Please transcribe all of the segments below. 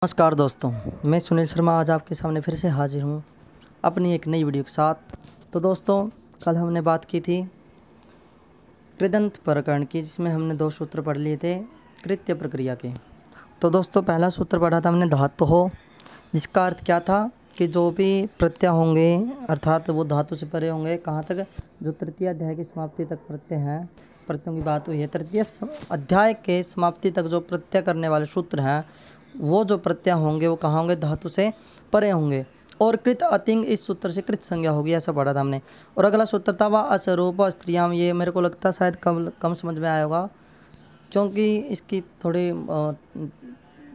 नमस्कार दोस्तों, मैं सुनील शर्मा आज आपके सामने फिर से हाजिर हूँ अपनी एक नई वीडियो के साथ। तो दोस्तों, कल हमने बात की थी कृदंत प्रकरण की, जिसमें हमने 2 सूत्र पढ़ लिए थे कृत्य प्रक्रिया के। तो दोस्तों, पहला सूत्र पढ़ा था हमने धातु हो, जिसका अर्थ क्या था कि जो भी प्रत्यय होंगे अर्थात वो धातु से परे होंगे। कहाँ तक? जो तृतीय अध्याय की समाप्ति तक प्रत्यय हैं, प्रत्ययों की बात हुई है। तृतीय अध्याय के समाप्ति तक जो प्रत्यय करने वाले सूत्र हैं, वो जो प्रत्यय होंगे वो कहाँ होंगे? धातु से परे होंगे। और कृत अतिंग, इस सूत्र से कृत संज्ञा होगी, ऐसा पढ़ा था हमने। और अगला सूत्र था वह असरूप स्त्रियाम। ये मेरे को लगता है शायद कम समझ में आया होगा, क्योंकि इसकी थोड़ी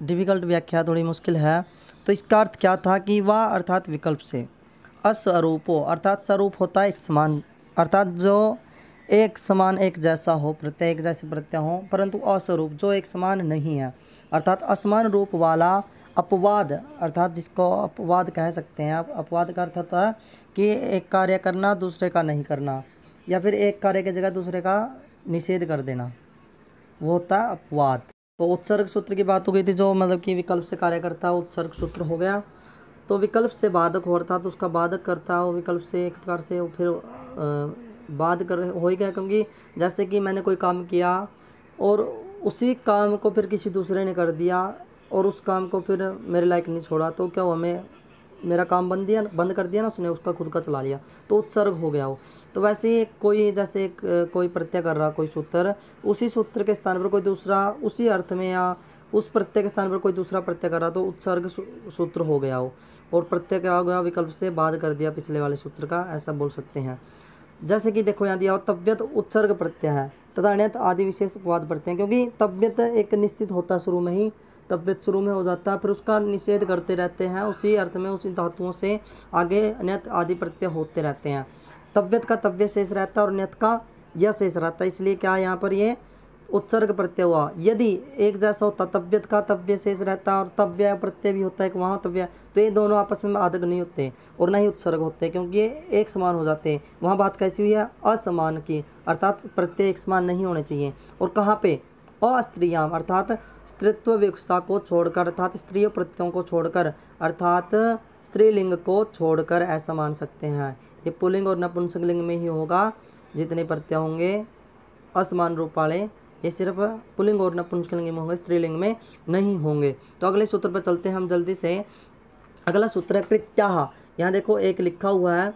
डिफ़िकल्ट व्याख्या, थोड़ी मुश्किल है। तो इसका अर्थ क्या था कि वह अर्थात विकल्प से, अस्वरूपो अर्थात स्वरूप होता है एक समान, अर्थात जो एक समान एक जैसा हो, प्रत्यय एक जैसे प्रत्यय हो, परंतु अस्वरूप जो एक समान नहीं है, अर्थात असमान रूप वाला अपवाद, अर्थात जिसको अपवाद कह सकते हैं। अपवाद का अर्थ होता है कि एक कार्य करना दूसरे का नहीं करना, या फिर एक कार्य की जगह दूसरे का निषेध कर देना, वो होता है अपवाद। तो उत्सर्ग सूत्र की बात हो गई थी, जो मतलब कि विकल्प से कार्य करता है, उत्सर्ग सूत्र हो गया। तो विकल्प से बाधक हो, अर्थात उसका बाधक करता है वो विकल्प से, एक प्रकार से फिर बाध कर हो ही गया। क्योंकि जैसे कि मैंने कोई काम किया और उसी काम को फिर किसी दूसरे ने कर दिया और उस काम को फिर मेरे लायक नहीं छोड़ा, तो क्या हुआ? मेरा काम बंद कर दिया ना उसने, उसका खुद का चला लिया, तो उत्सर्ग हो गया वो। तो वैसे ही कोई जैसे कोई प्रत्यय कर रहा कोई सूत्र, उसी सूत्र के स्थान पर कोई दूसरा उसी अर्थ में या उस प्रत्यय के स्थान पर कोई दूसरा प्रत्यय कर रहा, तो उत्सर्ग सूत्र हो गया वो। और प्रत्यय क्या हो गया? विकल्प से बाध कर दिया पिछले वाले सूत्र का, ऐसा बोल सकते हैं। जैसे कि देखो यहाँ दिया हो, तव्यत उत्सर्ग प्रत्यय है तथा अन्यत आदि विशेष अपवाद प्रत्यय। क्योंकि तव्यत एक निश्चित होता है, शुरू में ही तव्यत शुरू में हो जाता है, फिर उसका निषेध करते रहते हैं उसी अर्थ में, उसी धातुओं से आगे अन्यत आदि प्रत्यय होते रहते हैं। तव्यत का तव्य शेष रहता है और अन्यत का यह शेष रहता है, इसलिए क्या यहाँ पर ये उत्सर्ग प्रत्यय हुआ। यदि एक जैसा होता, तव्यत का तव्य शेष रहता और तव्य प्रत्यय भी होता है, वहाँ तव्य, तो ये दोनों आपस में बाधक नहीं होते और न ही उत्सर्ग होते, क्योंकि ये एक समान हो जाते हैं। वहाँ बात कैसी हुई है? असमान की, अर्थात प्रत्यय एक समान नहीं होने चाहिए। और कहाँ पे? अस्त्रियाम, अर्थात स्त्रीत्व विवक्षा को छोड़कर, अर्थात स्त्रीय प्रत्ययों को छोड़कर, अर्थात स्त्रीलिंग को छोड़कर, ऐसा मान सकते हैं। ये पुल्लिंग और नपुंसकलिंग में ही होगा जितने प्रत्यय होंगे असमान रूप वाले, ये सिर्फ पुल्लिंग और नपुंसकलिंग में होंगे, स्त्रीलिंग में नहीं होंगे। तो अगले सूत्र पर चलते हैं हम जल्दी से। अगला सूत्र है कृत्याः। यहाँ देखो एक लिखा हुआ है,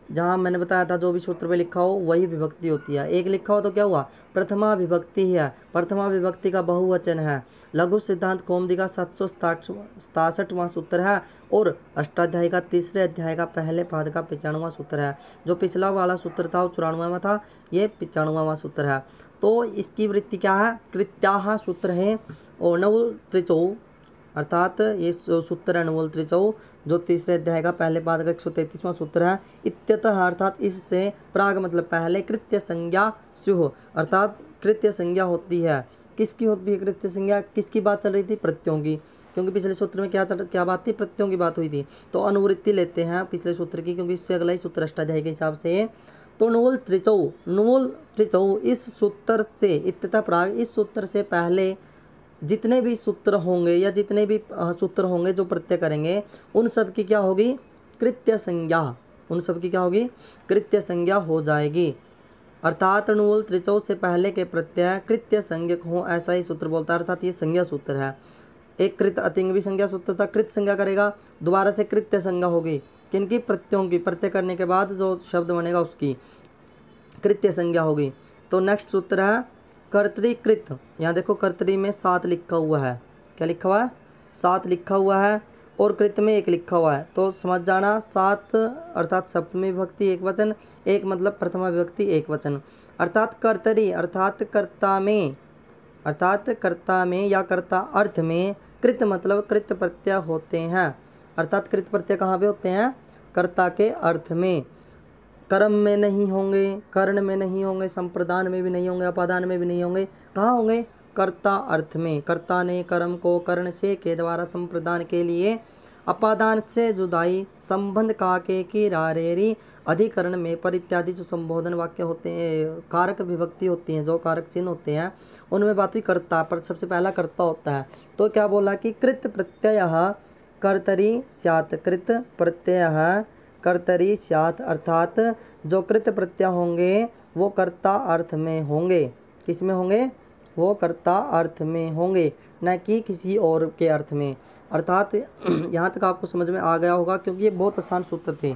जहाँ मैंने बताया था जो भी सूत्र पे लिखा हो वही विभक्ति होती है। एक लिखा हो तो क्या हुआ? प्रथमा विभक्ति है, प्रथमा विभक्ति का बहुवचन है। लघु सिद्धांत कौमुदी का 767वां सूत्र है और अष्टाध्यायी का तीसरे अध्याय का पहले पाद का 95वां सूत्र है। जो पिछला वाला सूत्र था वो 94वां था, ये 95वां सूत्र है। तो इसकी वृत्ति क्या है? कृत्याः सूत्र है और नवल त्रिचौ, अर्थात ये सूत्र है नवल त्रिचौ, जो तीसरे अध्याय का पहले पाद का 133वां सूत्र है। इत्यतः, अर्थात इससे, प्राग मतलब पहले, कृत्य संज्ञा स्युः, अर्थात कृत्य संज्ञा होती है। किसकी होती है कृत्य संज्ञा? किसकी बात चल रही थी? प्रत्ययों की, क्योंकि पिछले सूत्र में क्या बात थी? प्रत्ययों की बात हुई थी। तो अनुवृत्ति लेते हैं पिछले सूत्र की, क्योंकि इससे अगला ही सूत्र अष्टाध्यायी के हिसाब से। तो नवल त्रिचौ इस सूत्र से, इत्यतः प्राग, इस सूत्र से पहले जितने भी सूत्र होंगे या जितने भी सूत्र होंगे जो प्रत्यय करेंगे, उन सब की क्या होगी? कृत्य संज्ञा, उन सब की क्या होगी? कृत्य संज्ञा हो जाएगी। अर्थात नूल त्रिचौ से पहले के प्रत्यय कृत्य संज्ञक हो, ऐसा ही सूत्र बोलता है, अर्थात ये संज्ञा सूत्र है। एक कृत अतिंग भी संज्ञा सूत्र था, कृत संज्ञा करेगा, दोबारा से कृत्य संज्ञा होगी। किनकी? प्रत्ययों की, प्रत्यय करने के बाद जो शब्द बनेगा उसकी कृत्य संज्ञा होगी। तो नेक्स्ट सूत्र है कर्तृकृत। यहाँ देखो कर्तरी में 7 लिखा हुआ है, क्या लिखा हुआ है? 7 लिखा हुआ है और कृत में 1 लिखा हुआ है। तो समझ जाना, 7 अर्थात सप्तमी विभक्ति एक वचन, 1 मतलब प्रथमा विभक्ति एक वचन। अर्थात कर्तरी, अर्थात कर्ता में, अर्थात कर्ता में या कर्ता अर्थ में, कृत मतलब कृत प्रत्यय होते हैं। अर्थात कृत प्रत्यय कहाँ पे होते हैं? कर्ता के अर्थ में। कर्म में नहीं होंगे, कर्ण में नहीं होंगे, संप्रदान में भी नहीं होंगे, अपादान में भी नहीं होंगे। कहाँ होंगे? कर्ता अर्थ में। कर्ता ने कर्म को कर्ण से के द्वारा संप्रदान के लिए अपादान से जुदाई, संबंध काके की रारेरी, अधिकरण में पर इत्यादि जो संबोधन वाक्य होते हैं, कारक विभक्ति होती हैं, जो कारक चिन्ह होते हैं, उनमें बात हुई कर्ता पर। सबसे पहला कर्ता होता है। तो क्या बोला कि कृत प्रत्यय कर्तरी स्यात्, कृत प्रत्यय कर्तरी स्यात्, अर्थात जो कृत प्रत्यय होंगे वो कर्ता अर्थ में होंगे। किस में होंगे? वो कर्ता अर्थ में होंगे, न कि किसी और के अर्थ में। अर्थात यहाँ तक आपको समझ में आ गया होगा, क्योंकि ये बहुत आसान सूत्र थे।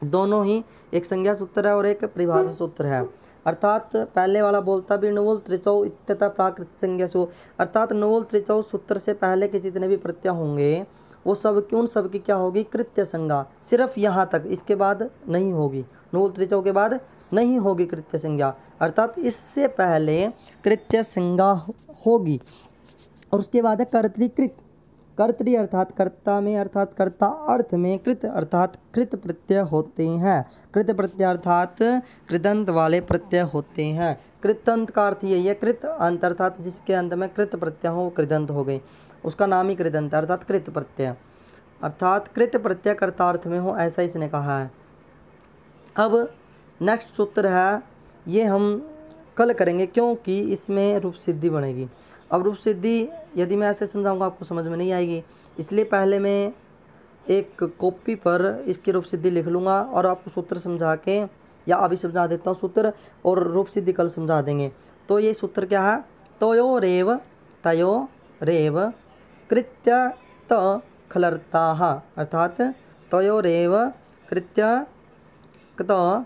दोनों ही एक संज्ञा सूत्र है और एक परिभाषा सूत्र है। अर्थात पहले वाला बोलता भी नुवुल त्रिचौ इत्यतः प्राकृत संज्ञासु, अर्थात नुवुल त्रिचौ सूत्र से पहले के जितने भी प्रत्यय होंगे वो सब की, उन सब की क्या होगी? कृत्य संज्ञा। सिर्फ यहाँ तक, इसके बाद नहीं होगी। नुवुल त्रिचौ के बाद नहीं होगी कृत्य संज्ञा, अर्थात इससे पहले कृत्य संज्ञा होगी। और उसके बाद है कर्तृकृत। कर्तृ अर्थात कर्ता में, अर्थात कर्ता अर्थ में, कृत अर्थात कृत प्रत्यय होते हैं। कृत प्रत्यय अर्थात कृदंत वाले प्रत्यय होते हैं। कृतंत का अर्थ यही है, कृत अंत अर्थात जिसके अंत में कृत प्रत्यय हो वो कृदंत हो गए, उसका नाम ही कृदंत अर्थात कृत प्रत्यय। अर्थात कृत प्रत्यय कर्ता अर्थ में हो, ऐसा इसने कहा है। अब नेक्स्ट सूत्र है, ये हम कल करेंगे क्योंकि इसमें रूप सिद्धि बनेगी। अब रूप सिद्धि यदि मैं ऐसे समझाऊंगा आपको समझ में नहीं आएगी, इसलिए पहले मैं एक कॉपी पर इसकी रूप सिद्धि लिख लूँगा और आपको सूत्र समझा के, या अभी समझा देता हूँ सूत्र और रूप सिद्धि कल समझा देंगे। तो ये सूत्र क्या है? तयो रेव कृत्य त खलर्ताः, अर्थात तयो रेव कृत्य त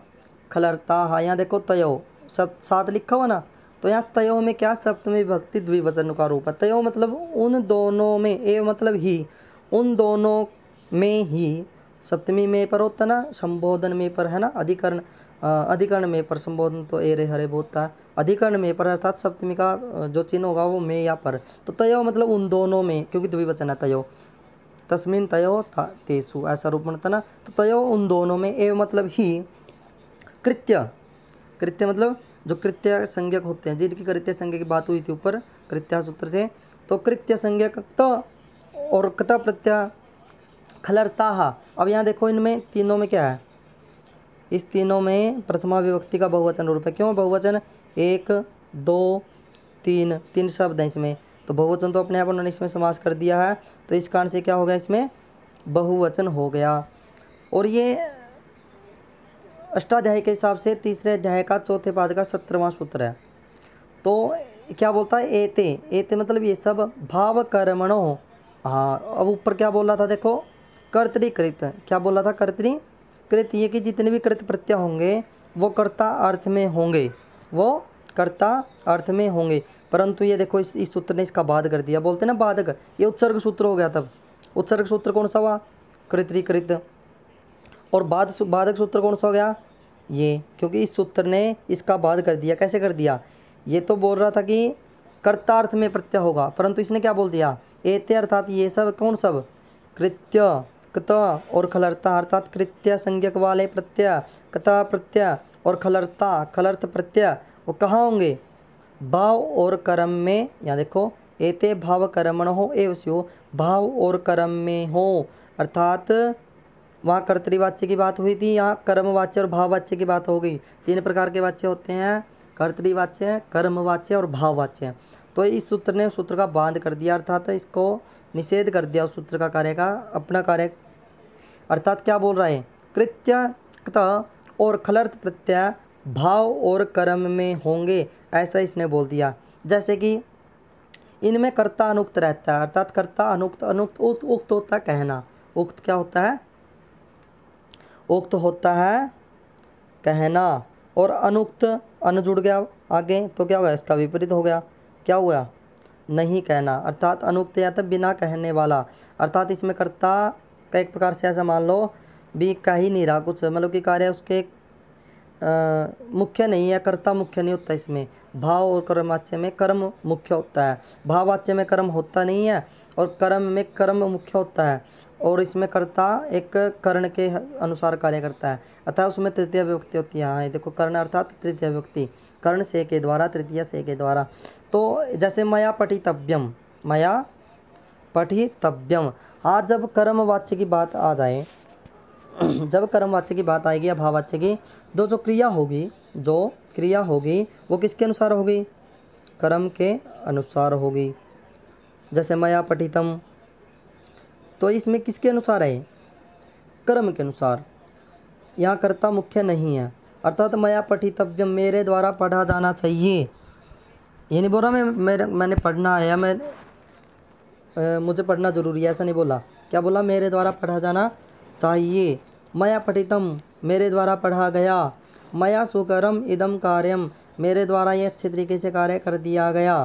खलर्ताः। यहाँ देखो तयो सब साथ लिखा हुआ ना, तो यहाँ तयो में क्या? सप्तमी विभक्ति द्विवचन का रूप है। तयो मतलब उन दोनों में, ए मतलब ही, उन दोनों में ही। सप्तमी में पर होता ना, संबोधन में पर है ना, अधिकरण अधिकरण में पर, संबोधन तो ए रे हरे बोलता है, अधिकरण में पर अर्थात सप्तमी का जो चिन्ह होगा वो में या पर। तो तयो मतलब उन दोनों में, क्योंकि द्विवचन है तयो, तस्मिन तयो तेसु ऐसा रूप बनता ना। तो तयो उन दोनों में, ए मतलब ही, कृत्य, कृत्य मतलब जो कृत्य संज्ञक होते हैं, जिनकी कृत्य संज्ञा की बात हुई थी ऊपर कृत्य सूत्र से, तो कृत्य संज्ञक त और कत प्रत्यय खलर्ताः। अब यहाँ देखो इनमें तीनों में क्या है? इस तीनों में प्रथमा विभक्ति का बहुवचन रूप है। क्यों बहुवचन? 1 2 3, 3 शब्द हैं इसमें, तो बहुवचन तो अपने आप उन्होंने इसमें समास कर दिया है, तो इस कारण से क्या हो गया? इसमें बहुवचन हो गया। और ये अष्टाध्यायी के हिसाब से तीसरे अध्याय का चौथे पाद का 17वां सूत्र है। तो क्या बोलता है? एते, एते मतलब ये सब, भाव कर्मणो। हाँ, अब ऊपर क्या बोला था देखो? कर्तृकृत। क्या बोला था? कर्तृकृत। ये कि जितने भी कृत प्रत्यय होंगे वो कर्ता अर्थ में होंगे, वो कर्ता अर्थ में होंगे। परंतु ये देखो इस सूत्र ने इसका बाध कर दिया, बोलते ना बाधक, ये उत्सर्ग सूत्र हो गया। तब उत्सर्ग सूत्र कौन सा हुआ? कर्तृकृत। और बाधक सूत्र कौन सा हो गया? ये, क्योंकि इस सूत्र ने इसका बाध कर दिया। कैसे कर दिया? ये तो बोल रहा था कि कर्तार्थ में प्रत्यय होगा, परंतु इसने क्या बोल दिया? एते अर्थात ये सब, कौन सब? कृत्य कत और खलर्ता, अर्थात कृत्य संज्ञक वाले प्रत्यय, कता प्रत्यय और खलर्ता खलर्थ प्रत्यय, वो कहाँ होंगे? भाव और कर्म में। यहाँ देखो, एते भाव कर्मण हो एव स्यो, भाव और कर्म में हो, अर्थात वहाँ कर्तृवाच्य की बात हुई थी, यहाँ कर्मवाच्य और भाववाच्य की बात हो गई। 3 प्रकार के वाच्य होते हैं, कर्तृवाच्य, कर्मवाच्य और भाववाच्य। तो इस सूत्र ने सूत्र का बांध कर दिया, अर्थात इसको निषेध कर दिया उस सूत्र का कार्य का, अपना कार्य। अर्थात क्या बोल रहा है? कृत्य और खलर्थ प्रत्यय भाव और कर्म में होंगे, ऐसा इसने बोल दिया। जैसे कि इनमें कर्ता अनुक्त रहता है, अर्थात कर्ता अनुक्त, अनुक्त उक्त होता है कहना। उक्त क्या होता है? उक्त होता है कहना, और अनुक्त अन जुड़ गया आगे, तो क्या होगा? इसका विपरीत हो गया। क्या हुआ? नहीं कहना, अर्थात अनुक्त या तो बिना कहने वाला। अर्थात इसमें कर्ता का एक प्रकार से ऐसा मान लो भी कह ही नहीं रहा कुछ, मतलब कि कार्य उसके मुख्य नहीं है, कर्ता मुख्य नहीं होता इसमें। भाव और कर्मवाच्य में कर्म मुख्य होता है, भाववाच्य में कर्म होता नहीं है, और कर्म में कर्म मुख्य होता है, और इसमें कर्ता एक कर्ण के अनुसार कार्य करता है, अतः उसमें तृतीय विभक्ति होती है। हाँ, देखो कर्ण अर्थात तृतीय विभक्ति, कर्ण से के द्वारा, तृतीय से के द्वारा। तो जैसे मया पठितव्यम, मया पठितव्यम, आज जब कर्मवाच्य की बात आ जाए, जब कर्मवाच्य की बात आएगी या भाववाच्य की, जो क्रिया होगी वो किसके अनुसार होगी? कर्म के अनुसार होगी। जैसे मया पठितम, तो इसमें किसके अनुसार है? कर्म के अनुसार। यहाँ कर्ता मुख्य नहीं है, अर्थात मया पठितव्यम, मेरे द्वारा पढ़ा जाना चाहिए। ये नहीं बोल रहा मैंने पढ़ना है या मुझे पढ़ना ज़रूरी है, ऐसा नहीं बोला। क्या बोला? मेरे द्वारा पढ़ा जाना चाहिए। मया पठितम, मेरे द्वारा पढ़ा गया। मया सुकरम इदम कार्यम, मेरे द्वारा ये अच्छे तरीके से कार्य कर दिया गया,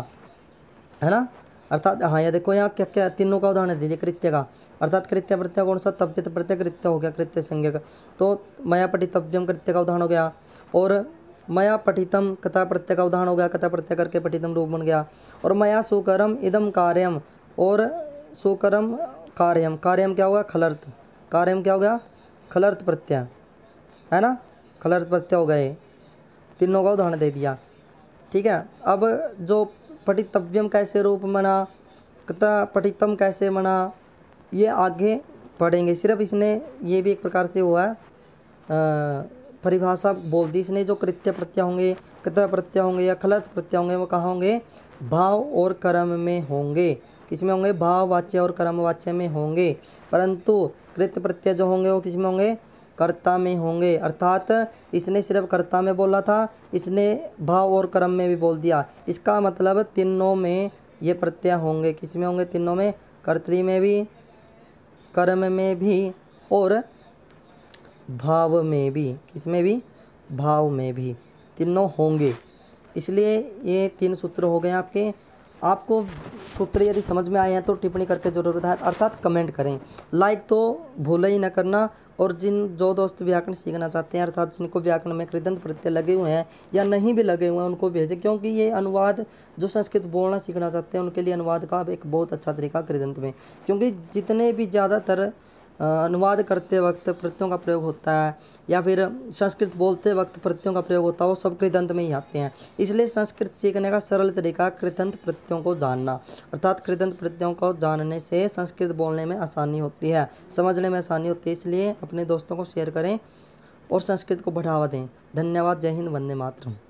है ना। अर्थात हाँ, ये देखो यहाँ क्या क्या तीनों का उदाहरण दीजिए कृत्य का। अर्थात कृत्य प्रत्यय कौन सा? तव्यत प्रत्यय कृत्य हो गया, कृत्य संज्ञा का। तो मया पठितव्यम कृत्य का उदाहरण हो गया, और मया पठितम कथा प्रत्यय का उदाहरण हो गया, कथा प्रत्यय करके पठितम रूप बन गया। और मया सुकरम इदम कार्यम, और सुकरम कार्यम, कार्यम क्या होगा? खलर्त, कार्यम क्या हो गया? खलर्त प्रत्यय, है ना, खलर्त प्रत्यय हो गए। तीनों का उदाहरण दे दिया, ठीक है। अब जो पठितव्यम कैसे रूप बना, कथा पठितम कैसे बना, ये आगे पढ़ेंगे। सिर्फ इसने ये भी एक प्रकार से हुआ है परिभाषा बोल दी इसने। जो कृत्य प्रत्यय होंगे, कथा प्रत्यय होंगे या खलत प्रत्यय होंगे, वो कहाँ होंगे? भाव और कर्म में होंगे। किसमें होंगे? भाववाच्य और कर्मवाच्य में होंगे। परंतु कृत्य प्रत्यय जो होंगे वो किसमें होंगे? कर्ता में होंगे। अर्थात इसने सिर्फ कर्ता में बोला था, इसने भाव और कर्म में भी बोल दिया। इसका मतलब तीनों में ये प्रत्यय होंगे। किसमें होंगे? तीनों में, कर्तरी में भी, कर्म में भी और भाव में भी। किसमें भी? भाव में भी तीनों होंगे। इसलिए ये 3 सूत्र हो गए आपके। आपको सूत्र यदि समझ में आए हैं तो टिप्पणी करके जरूर बताएं, अर्थात कमेंट करें। लाइक तो भूल ही ना करना। और जो दोस्त व्याकरण सीखना चाहते हैं, अर्थात जिनको व्याकरण में कृदंत प्रत्यय लगे हुए हैं या नहीं भी लगे हुए हैं, उनको भेजें, क्योंकि ये अनुवाद जो संस्कृत बोलना सीखना चाहते हैं उनके लिए अनुवाद का एक बहुत अच्छा तरीका कृदंत में। क्योंकि जितने भी ज़्यादातर अनुवाद करते वक्त प्रत्ययों का प्रयोग होता है या फिर संस्कृत बोलते वक्त प्रत्ययों का प्रयोग होता है, वो सब कृदंत में ही आते हैं। इसलिए संस्कृत सीखने का सरल तरीका कृदंत प्रत्ययों को जानना, अर्थात कृदंत प्रत्ययों को जानने से संस्कृत बोलने में आसानी होती है, समझने में आसानी होती है। इसलिए अपने दोस्तों को शेयर करें और संस्कृत को बढ़ावा दें। धन्यवाद। जय हिंद, वंदे मातरम।